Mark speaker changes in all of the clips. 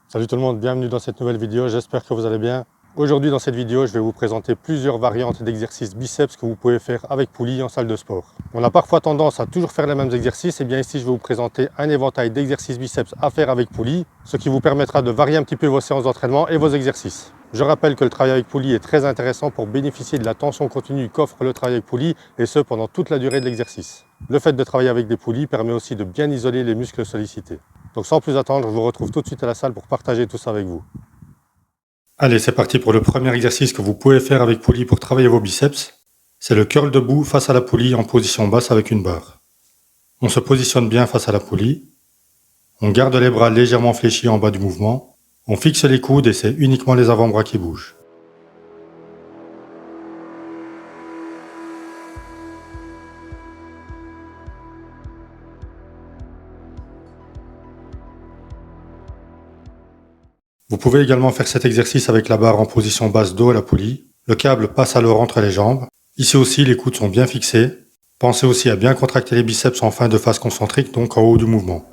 Speaker 1: Salut tout le monde, bienvenue dans cette nouvelle vidéo, j'espère que vous allez bien. Aujourd'hui dans cette vidéo, je vais vous présenter plusieurs variantes d'exercices biceps que vous pouvez faire avec poulie en salle de sport. On a parfois tendance à toujours faire les mêmes exercices, et bien ici je vais vous présenter un éventail d'exercices biceps à faire avec poulie, ce qui vous permettra de varier un petit peu vos séances d'entraînement et vos exercices. Je rappelle que le travail avec poulie est très intéressant pour bénéficier de la tension continue qu'offre le travail avec poulie, et ce pendant toute la durée de l'exercice. Le fait de travailler avec des poulies permet aussi de bien isoler les muscles sollicités. Donc sans plus attendre, je vous retrouve tout de suite à la salle pour partager tout ça avec vous. Allez, c'est parti pour le premier exercice que vous pouvez faire avec poulie pour travailler vos biceps. C'est le curl debout face à la poulie en position basse avec une barre. On se positionne bien face à la poulie. On garde les bras légèrement fléchis en bas du mouvement. On fixe les coudes et c'est uniquement les avant-bras qui bougent. Vous pouvez également faire cet exercice avec la barre en position basse dos à la poulie. Le câble passe alors entre les jambes. Ici aussi, les coudes sont bien fixés. Pensez aussi à bien contracter les biceps en fin de phase concentrique, donc en haut du mouvement.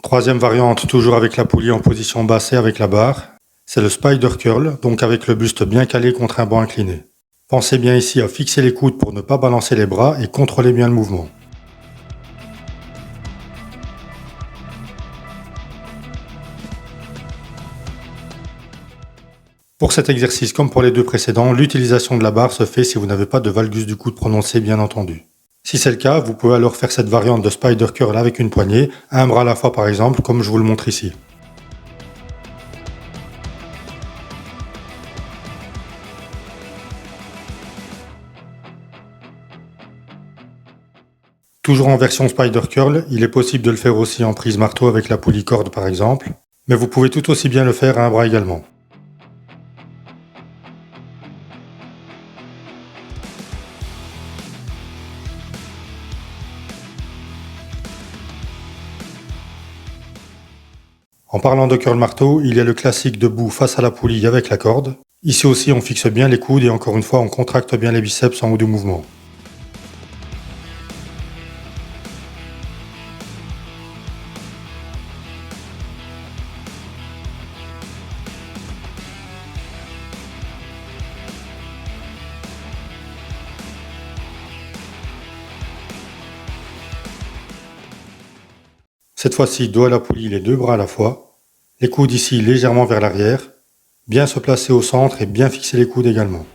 Speaker 1: Troisième variante, toujours avec la poulie en position basse et avec la barre. C'est le spider curl, donc avec le buste bien calé contre un banc incliné. Pensez bien ici à fixer les coudes pour ne pas balancer les bras et contrôler bien le mouvement. Pour cet exercice, comme pour les deux précédents, l'utilisation de la barre se fait si vous n'avez pas de valgus du coude prononcé bien entendu. Si c'est le cas, vous pouvez alors faire cette variante de spider curl avec une poignée, un bras à la fois par exemple, comme je vous le montre ici. Toujours en version spider curl, il est possible de le faire aussi en prise marteau avec la poulie corde par exemple, mais vous pouvez tout aussi bien le faire à un bras également. En parlant de curl marteau, il y a le classique debout face à la poulie avec la corde. Ici aussi on fixe bien les coudes et encore une fois on contracte bien les biceps en haut du mouvement. Cette fois-ci, dos à la poulie, les deux bras à la fois. Les coudes ici légèrement vers l'arrière. Bien se placer au centre et bien fixer les coudes également.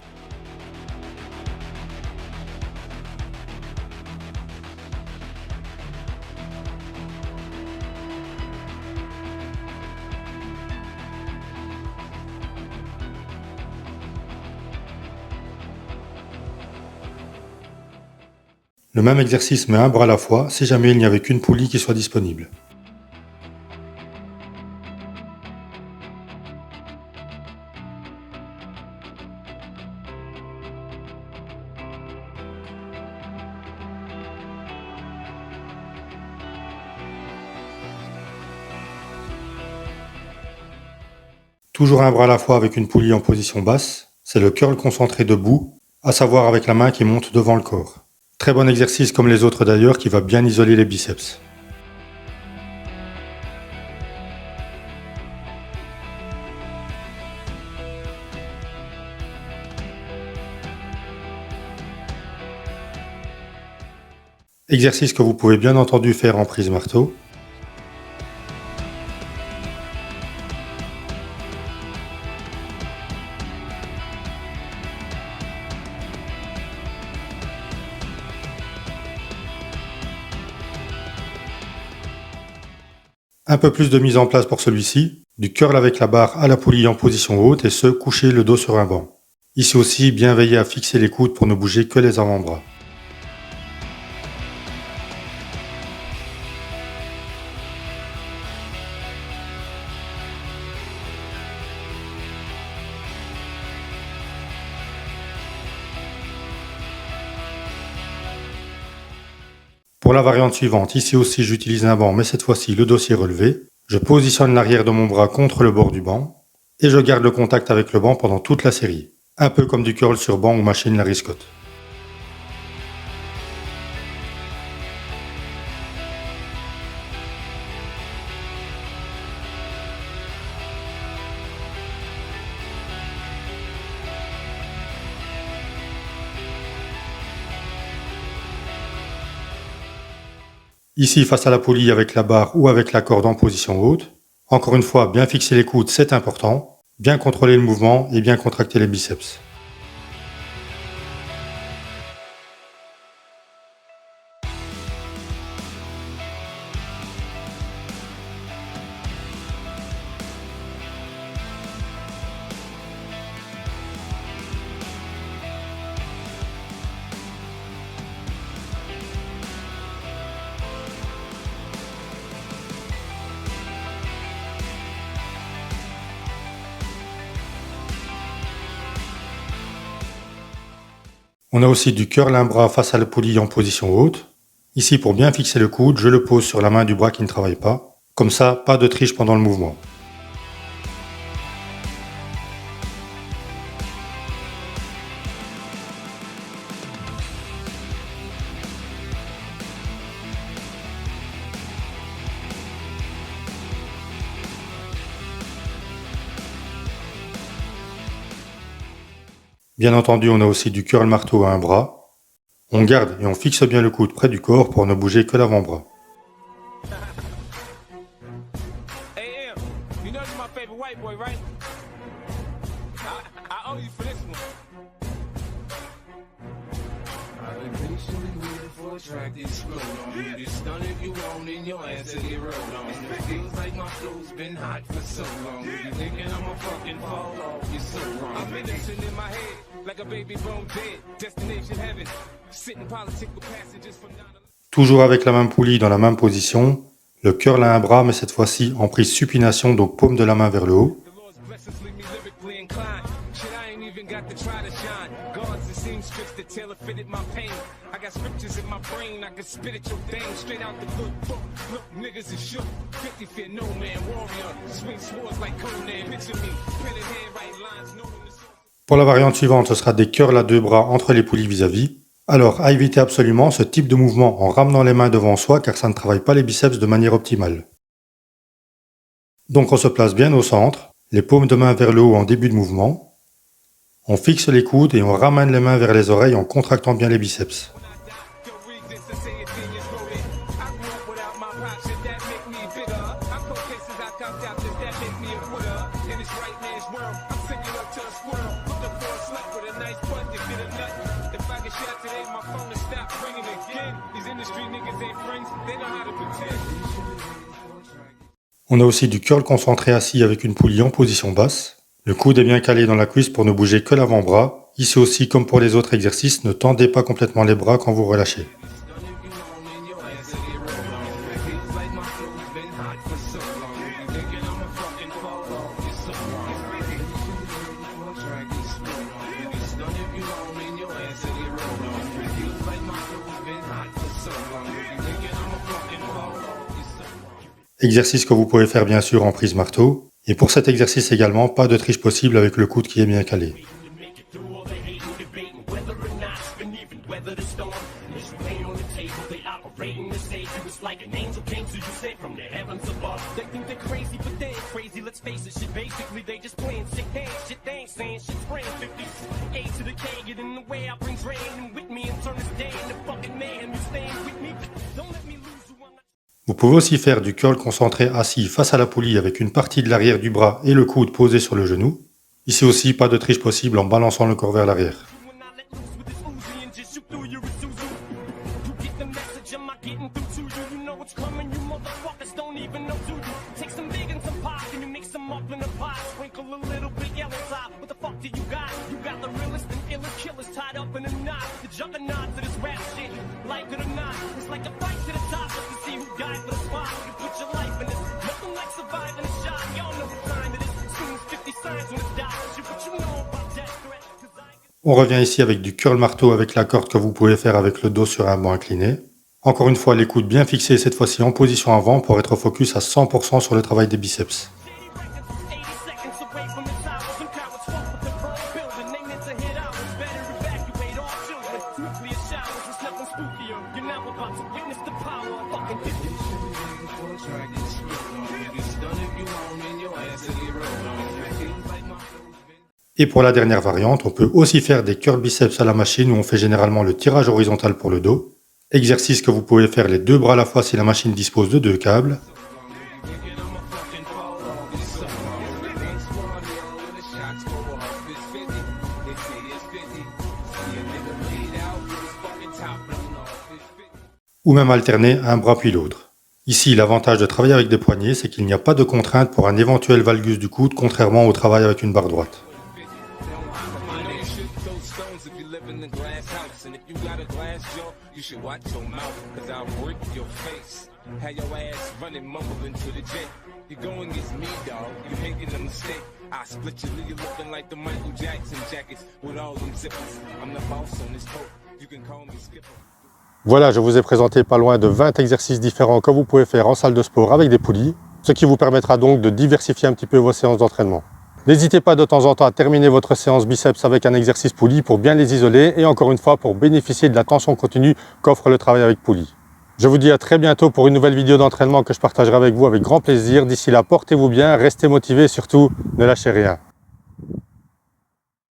Speaker 1: Le même exercice mais un bras à la fois si jamais il n'y avait qu'une poulie qui soit disponible. Toujours un bras à la fois avec une poulie en position basse, c'est le curl concentré debout, à savoir avec la main qui monte devant le corps. Très bon exercice comme les autres d'ailleurs qui va bien isoler les biceps. Exercice que vous pouvez bien entendu faire en prise marteau. Un peu plus de mise en place pour celui-ci, du curl avec la barre à la poulie en position haute et ce, couché le dos sur un banc. Ici aussi, bien veiller à fixer les coudes pour ne bouger que les avant-bras. Pour la variante suivante, ici aussi j'utilise un banc mais cette fois-ci le dossier relevé. Je positionne l'arrière de mon bras contre le bord du banc et je garde le contact avec le banc pendant toute la série. Un peu comme du curl sur banc ou machine Larry Scott. Ici, face à la poulie avec la barre ou avec la corde en position haute. Encore une fois, bien fixer les coudes, c'est important. Bien contrôler le mouvement et bien contracter les biceps. On a aussi du curl un bras face à la poulie en position haute. Ici, pour bien fixer le coude, je le pose sur la main du bras qui ne travaille pas. Comme ça, pas de triche pendant le mouvement. Bien entendu, on a aussi du curl marteau à un bras. On garde et on fixe bien le coude près du corps pour ne bouger que l'avant-bras. Toujours avec la même poulie dans la même position, le curl à un bras mais cette fois-ci en prise supination, donc paume de la main vers le haut. Pour la variante suivante, ce sera des curls à deux bras entre les poulies vis-à-vis. Alors, à éviter absolument ce type de mouvement en ramenant les mains devant soi car ça ne travaille pas les biceps de manière optimale. Donc on se place bien au centre, les paumes de main vers le haut en début de mouvement. On fixe les coudes et on ramène les mains vers les oreilles en contractant bien les biceps. On a aussi du curl concentré assis avec une poulie en position basse. Le coude est bien calé dans la cuisse pour ne bouger que l'avant-bras. Ici aussi, comme pour les autres exercices, ne tendez pas complètement les bras quand vous relâchez. Exercice que vous pouvez faire bien sûr en prise marteau. Et pour cet exercice également, pas de triche possible avec le coude qui est bien calé. Vous pouvez aussi faire du curl concentré assis face à la poulie avec une partie de l'arrière du bras et le coude posé sur le genou. Ici aussi, pas de triche possible en balançant le corps vers l'arrière. On revient ici avec du curl marteau avec la corde que vous pouvez faire avec le dos sur un banc incliné. Encore une fois, les coudes bien fixés, cette fois-ci en position avant pour être focus à 100% sur le travail des biceps. Et pour la dernière variante, on peut aussi faire des curl biceps à la machine où on fait généralement le tirage horizontal pour le dos. Exercice que vous pouvez faire les deux bras à la fois si la machine dispose de 2 câbles. Ou même alterner un bras puis l'autre. Ici, l'avantage de travailler avec des poignets, c'est qu'il n'y a pas de contrainte pour un éventuel valgus du coude, contrairement au travail avec une barre droite. Voilà, je vous ai présenté pas loin de 20 exercices différents que vous pouvez faire en salle de sport avec des poulies, ce qui vous permettra donc de diversifier un petit peu vos séances d'entraînement. N'hésitez pas de temps en temps à terminer votre séance biceps avec un exercice poulie pour bien les isoler et encore une fois pour bénéficier de la tension continue qu'offre le travail avec poulie. Je vous dis à très bientôt pour une nouvelle vidéo d'entraînement que je partagerai avec vous avec grand plaisir. D'ici là, portez-vous bien, restez motivés et surtout, ne lâchez rien.